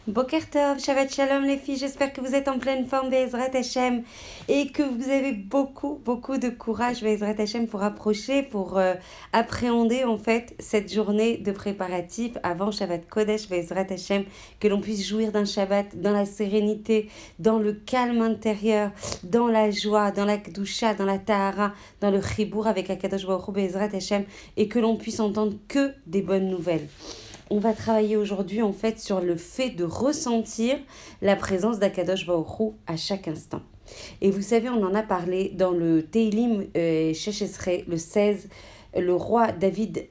Boker Tov, Shabbat Shalom les filles, j'espère que vous êtes en pleine forme Be'ezrat Hashem et que vous avez beaucoup de courage Be'ezrat Hashem pour approcher, pour appréhender en fait cette journée de préparatifs avant Shabbat Kodesh Be'ezrat Hashem, que l'on puisse jouir d'un Shabbat dans la sérénité, dans le calme intérieur, dans la joie, dans la Kedusha, dans la Tahara, dans le Chibour avec Akadosh Baruch Hu Be'ezrat Hashem et que l'on puisse entendre que des bonnes nouvelles. On va travailler aujourd'hui en fait sur le fait de ressentir la présence d'Akadosh Baruch Hu à chaque instant. Et vous savez, on en a parlé dans le Teilim Sheshesre, le 16, le roi David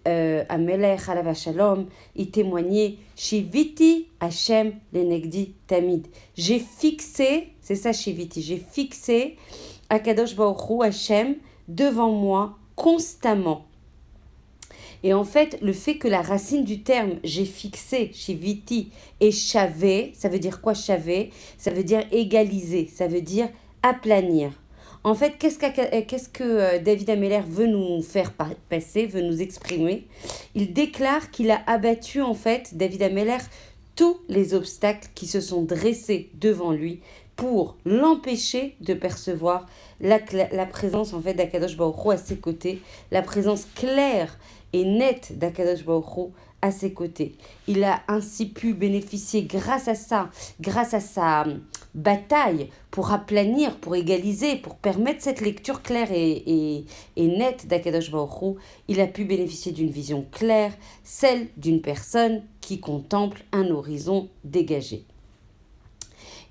Amelech Alav Shalom, il témoignait Shiviti Hashem lenegdi tamid. J'ai fixé, c'est ça Shiviti, j'ai fixé Akadosh Baruch Hu Hashem devant moi constamment. Et en fait, le fait que la racine du terme « j'ai fixé » chez Viti et « chavé », ça veut dire quoi « chavé » ? Ça veut dire égaliser, ça veut dire aplanir. En fait, qu'est-ce que David Ameller veut nous faire passer, veut nous exprimer ? Il déclare qu'il a abattu, en fait, David Ameller, tous les obstacles qui se sont dressés devant lui pour l'empêcher de percevoir la présence, en fait, d'Akadosh Baruch Hu à ses côtés, la présence claire et nette d'Akadosh Baruch Hu à ses côtés. Il a ainsi pu bénéficier grâce à ça, grâce à sa bataille pour aplanir, pour égaliser, pour permettre cette lecture claire et nette d'Akadosh Baruch Hu. Il a pu bénéficier d'une vision claire, celle d'une personne qui contemple un horizon dégagé.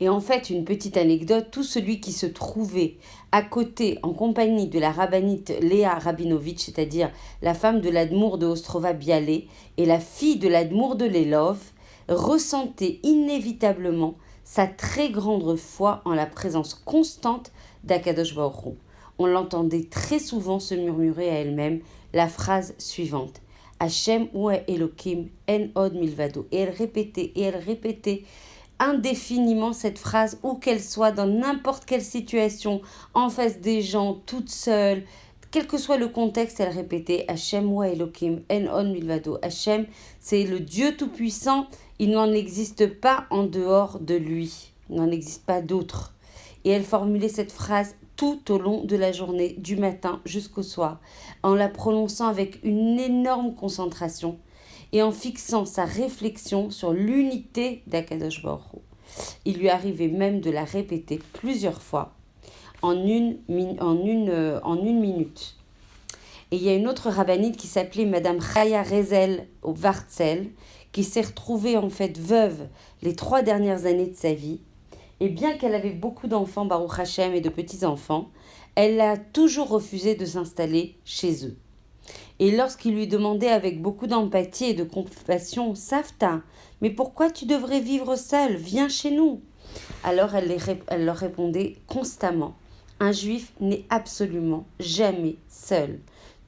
Et en fait, une petite anecdote, tout celui qui se trouvait à côté, en compagnie de la rabbinite Léa Rabinovitch, c'est-à-dire la femme de l'Admour de Ostrova Bialé et la fille de l'Admour de Lelov, ressentait inévitablement sa très grande foi en la présence constante d'Akadosh Baruch Hu. On l'entendait très souvent se murmurer à elle-même la phrase suivante. Hashem ou Elohim en od milvado. Et elle répétait indéfiniment cette phrase, où qu'elle soit, dans n'importe quelle situation, en face des gens, toute seule, quel que soit le contexte, elle répétait Hashem wa Elohim en od milvado. Hashem, c'est le Dieu tout-puissant, il n'en existe pas en dehors de lui, il n'en existe pas d'autre. Et elle formulait cette phrase tout au long de la journée, du matin jusqu'au soir, en la prononçant avec une énorme concentration et en fixant sa réflexion sur l'unité d'Akadosh Baruch Hu. Il lui arrivait même de la répéter plusieurs fois en une minute. Et il y a une autre rabbinite qui s'appelait Madame Chaya Rezel au Vartzel, qui s'est retrouvée en fait veuve les 3 dernières années de sa vie. Et bien qu'elle avait beaucoup d'enfants, Baruch Hashem, et de petits-enfants, elle a toujours refusé de s'installer chez eux. Et lorsqu'il lui demandait avec beaucoup d'empathie et de compassion, « Savta, mais pourquoi tu devrais vivre seule ? Viens chez nous !» Alors elle leur répondait constamment, « Un juif n'est absolument jamais seul.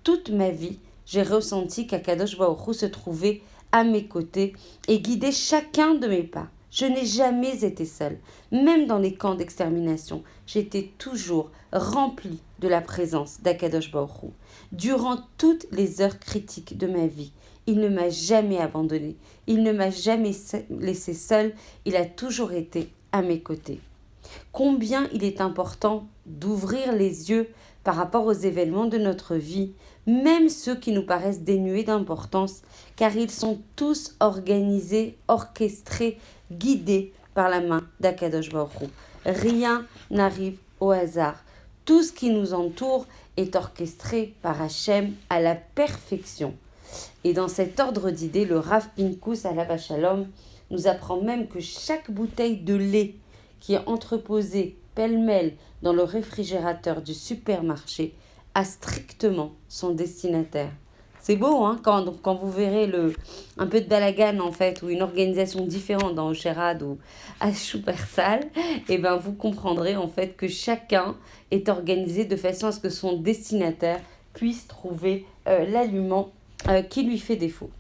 Toute ma vie, j'ai ressenti qu'Akadosh Baruch Hu se trouvait à mes côtés et guidait chacun de mes pas. Je n'ai jamais été seule. Même dans les camps d'extermination, j'étais toujours remplie de la présence d'Akadosh Baruch Hu. Durant toutes les heures critiques de ma vie, il ne m'a jamais abandonnée. Il ne m'a jamais laissée seule. Il a toujours été à mes côtés. Combien il est important d'ouvrir les yeux par rapport aux événements de notre vie, même ceux qui nous paraissent dénués d'importance, car ils sont tous organisés, orchestrés, guidés par la main d'Akadosh Baruch Hu. Rien n'arrive au hasard. Tout ce qui nous entoure est orchestré par Hashem à la perfection. Et dans cet ordre d'idées, le Rav Pinkus Alav Shalom nous apprend même que chaque bouteille de lait qui est entreposée pêle-mêle dans le réfrigérateur du supermarché a strictement son destinataire. C'est beau, hein, quand vous verrez un peu de balagan, en fait, ou une organisation différente dans Osherad ou à Shupersal, et ben vous comprendrez, en fait, que chacun est organisé de façon à ce que son destinataire puisse trouver l'aliment qui lui fait défaut.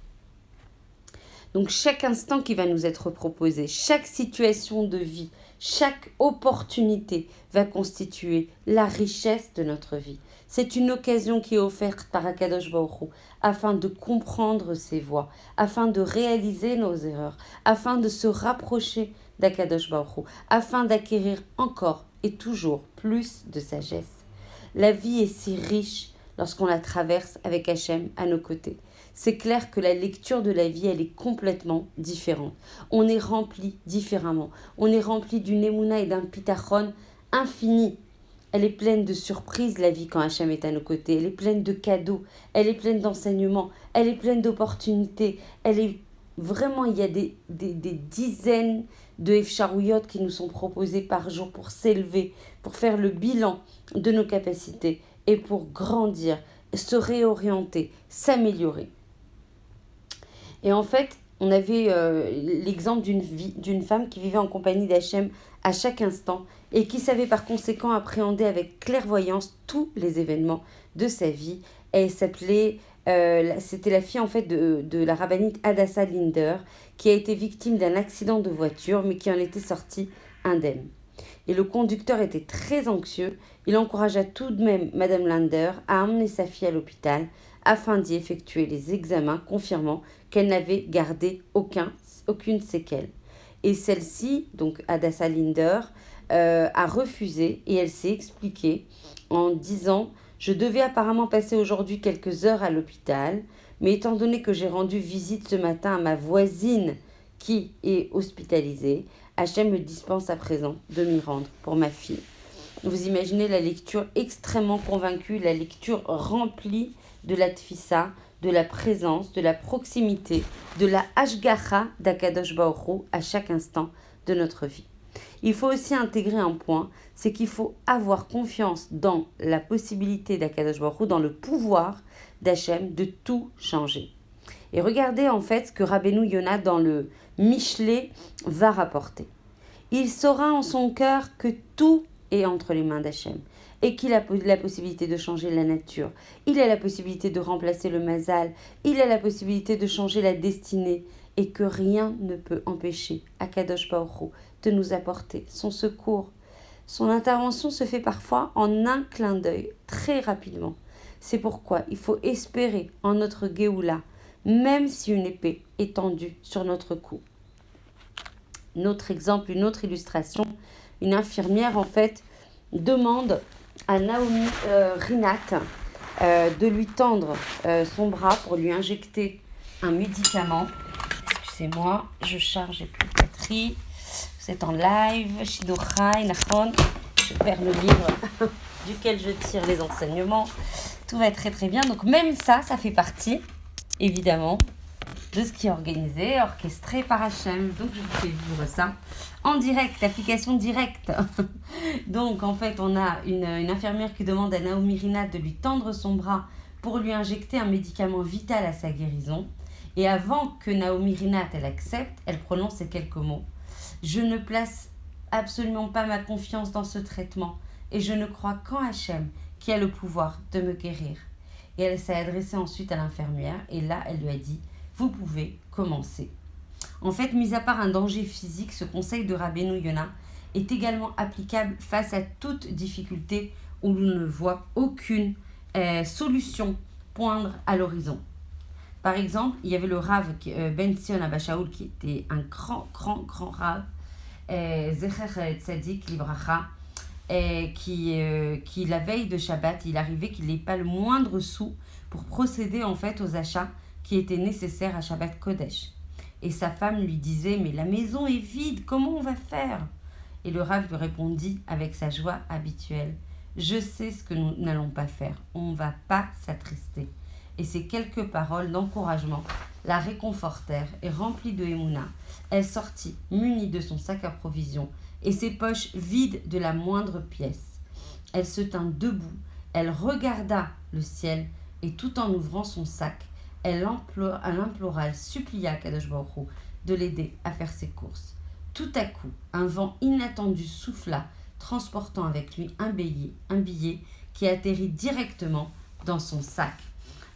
Donc, chaque instant qui va nous être proposé, chaque situation de vie, Chaque opportunité va constituer la richesse de notre vie. C'est une occasion qui est offerte par Akadosh Baruch Hu afin de comprendre ses voies, afin de réaliser nos erreurs, afin de se rapprocher d'Akadosh Baruch Hu, afin d'acquérir encore et toujours plus de sagesse. La vie est si riche lorsqu'on la traverse avec Hachem à nos côtés. C'est clair que la lecture de la vie, elle est complètement différente. On est rempli différemment. On est rempli d'une émouna et d'un pitachon infini. Elle est pleine de surprises, la vie, quand Hachem est à nos côtés. Elle est pleine de cadeaux. Elle est pleine d'enseignements. Elle est pleine d'opportunités. Elle est vraiment, il y a des dizaines de Efcharouyot qui nous sont proposés par jour pour s'élever, pour faire le bilan de nos capacités et pour grandir, se réorienter, s'améliorer. Et en fait, on avait l'exemple d'une femme qui vivait en compagnie d'Hachem à chaque instant et qui savait par conséquent appréhender avec clairvoyance tous les événements de sa vie. Elle s'appelait, c'était la fille en fait de la rabbinite Hadassah Linder, qui a été victime d'un accident de voiture mais qui en était sortie indemne. Et le conducteur était très anxieux. Il encouragea tout de même Madame Linder à emmener sa fille à l'hôpital afin d'y effectuer les examens confirmant qu'elle n'avait gardé aucune séquelle. Et celle-ci, donc Hadassah Linder, a refusé et elle s'est expliquée en disant « Je devais apparemment passer aujourd'hui quelques heures à l'hôpital, mais étant donné que j'ai rendu visite ce matin à ma voisine qui est hospitalisée, Hachem me dispense à présent de m'y rendre pour ma fille. » Vous imaginez la lecture extrêmement convaincue, la lecture remplie de la tfissa, de la présence, de la proximité, de la hashgacha d'Akadosh Baruch Hu à chaque instant de notre vie. Il faut aussi intégrer un point, c'est qu'il faut avoir confiance dans la possibilité d'Akadosh Baruch Hu, dans le pouvoir d'Hachem de tout changer. Et regardez en fait ce que Rabbeinu Yonah dans le Michelet va rapporter. Il saura en son cœur que tout est entre les mains d'Hachem et qu'il a la possibilité de changer la nature. Il a la possibilité de remplacer le mazal. Il a la possibilité de changer la destinée et que rien ne peut empêcher Akadosh Baruch Hu de nous apporter son secours. Son intervention se fait parfois en un clin d'œil, très rapidement. C'est pourquoi il faut espérer en notre Géoula, même si une épée est tendue sur notre cou. Notre exemple, une autre illustration, une infirmière en fait demande à Naomi Rinat de lui tendre son bras pour lui injecter un médicament. Excusez-moi, je charge, j'ai plus de batterie. Vous êtes en live, Shidochai, Nachon. Je perds le livre duquel je tire les enseignements. Tout va très très bien. Donc même ça fait partie, évidemment, de ce qui est organisé, orchestré par Hachem. Donc je vous fais vivre ça en direct, application directe. Donc en fait, on a une infirmière qui demande à Naomi Rinat de lui tendre son bras pour lui injecter un médicament vital à sa guérison. Et avant que Naomi Rinat elle accepte, elle prononce ces quelques mots. Je ne place absolument pas ma confiance dans ce traitement et je ne crois qu'en Hachem qui a le pouvoir de me guérir. Et elle s'est adressée ensuite à l'infirmière et là, elle lui a dit « Vous pouvez commencer ». En fait, mis à part un danger physique, ce conseil de Rabbeinu Yonah est également applicable face à toute difficulté où l'on ne voit aucune solution poindre à l'horizon. Par exemple, il y avait le Rav Ben Sion Abba Shaul qui était un grand Rav, Zecher Tzadik Libracha, qui la veille de Shabbat, il arrivait qu'il n'ait pas le moindre sou pour procéder en fait aux achats qui étaient nécessaires à Shabbat Kodesh. Et sa femme lui disait « Mais la maison est vide, comment on va faire ?» Et le Rav lui répondit avec sa joie habituelle « Je sais ce que nous n'allons pas faire, on ne va pas s'attrister. » Et ces quelques paroles d'encouragement la réconfortèrent et remplie de Emouna, elle sortit munie de son sac à provisions et ses poches vides de la moindre pièce. Elle se tint debout, elle regarda le ciel et tout en ouvrant son sac, elle implora, elle supplia Kadosh Baruch Hu de l'aider à faire ses courses. Tout à coup, un vent inattendu souffla, transportant avec lui un billet qui atterrit directement dans son sac.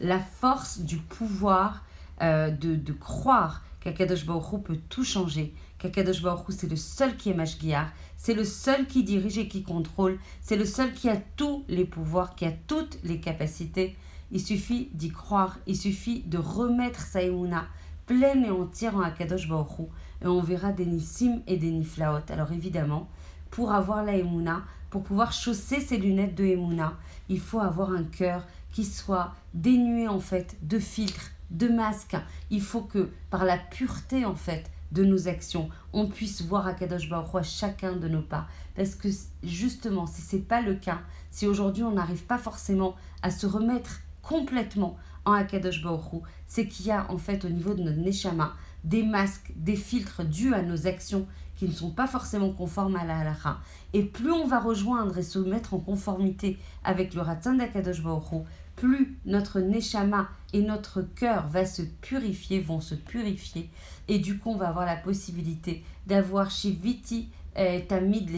La force du pouvoir de croire qu'Akadosh Baruch Hu peut tout changer, qu'Akadosh Baruch Hu c'est le seul qui est Mashgiach, c'est le seul qui dirige et qui contrôle, c'est le seul qui a tous les pouvoirs, qui a toutes les capacités. Il suffit d'y croire, il suffit de remettre sa émouna pleine et entière en Akadosh Baruch Hu, et on verra des nissim et des niflaot. Alors évidemment, pour avoir la émouna, pour pouvoir chausser ses lunettes de émouna, il faut avoir un cœur qui soit dénué en fait de filtres, de masques. Il faut que par la pureté en fait de nos actions, on puisse voir Akadosh Baruch Hu à chacun de nos pas. Parce que justement, si ce n'est pas le cas, si aujourd'hui on n'arrive pas forcément à se remettre complètement en Akadosh Baruch Hu, c'est qu'il y a en fait au niveau de notre Neshama des masques, des filtres dus à nos actions qui ne sont pas forcément conformes à la halakha. Et plus on va rejoindre et se mettre en conformité avec le Ratzon d'Akadosh Baruch Hu, plus notre Neshama et notre cœur vont se purifier. Et du coup, on va avoir la possibilité d'avoir Shiviti Tamid,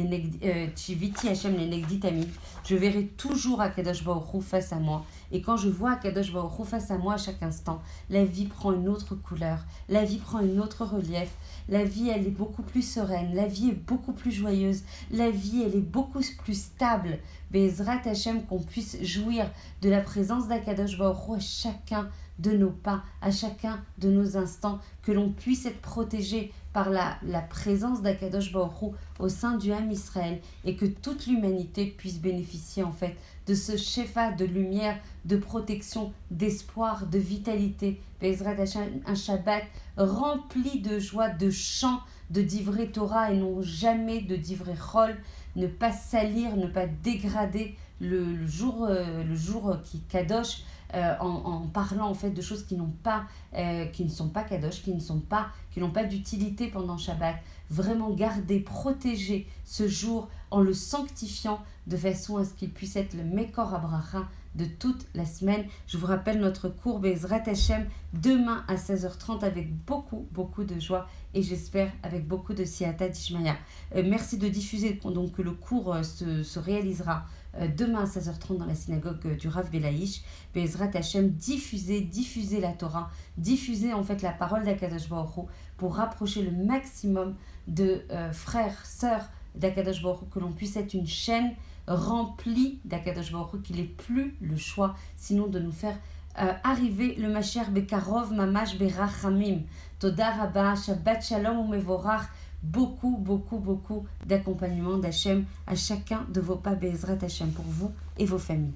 Shiviti Hashem les Negdi Tamid. Je verrai toujours Akadosh Baruch Hu face à moi. Et quand je vois Akadosh Baruch Hu face à moi à chaque instant, la vie prend une autre couleur, la vie prend une autre relief. La vie, elle est beaucoup plus sereine, la vie est beaucoup plus joyeuse, la vie, elle est beaucoup plus stable. Bezrat Hashem, qu'on puisse jouir de la présence d'Akadosh Baruch Hu à chacun de nos pas, à chacun de nos instants, que l'on puisse être protégé par la présence d'Akadosh Baruch Hu au sein du Ham Israël et que toute l'humanité puisse bénéficier en fait de ce shefa de lumière, de protection, d'espoir, de vitalité. Bezrat Hashem, un Shabbat rempli de joie, de chants, de divrei Torah et non jamais de divrei Chol, ne pas salir, ne pas dégrader le jour qui kadosh en parlant en fait de choses qui ne sont pas kadosh, qui n'ont pas d'utilité pendant Shabbat. Vraiment garder, protéger ce jour en le sanctifiant de façon à ce qu'il puisse être le Mekor Abracha de toute la semaine. Je vous rappelle notre cours Bezrat Hashem demain à 16h30 avec beaucoup de joie et j'espère avec beaucoup de Siyata Dishmaya. Merci de diffuser, donc le cours se réalisera demain à 16h30 dans la synagogue du Rav Belaïch. Bezrat Hashem, diffuser la Torah, diffuser en fait la parole d'Akadosh Baruch Hu pour rapprocher le maximum de frères, sœurs d'Akadosh Baruch Hu, que l'on puisse être une chaîne remplie d'Akadosh Baruch Hu, qu'il n'ait plus le choix sinon de nous faire arriver le Mashiach Bekarov Mamash Berachamim. Toda Rabba, Shabbat Shalom Umevorach. Beaucoup d'accompagnement d'Hachem à chacun de vos pas Bezrat Hashem pour vous et vos familles.